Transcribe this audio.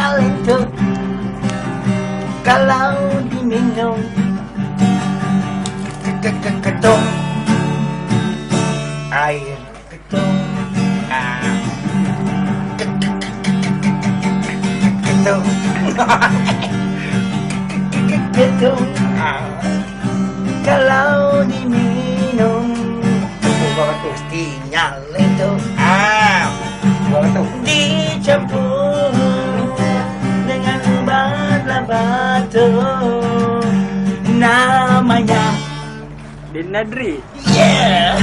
sinyal itu kalau diminum ketum air ketum ketum ketum kalau diminum gua tuh sinyal itu gua tuh dicampur dengan obat batu namanya Dinadri. yeah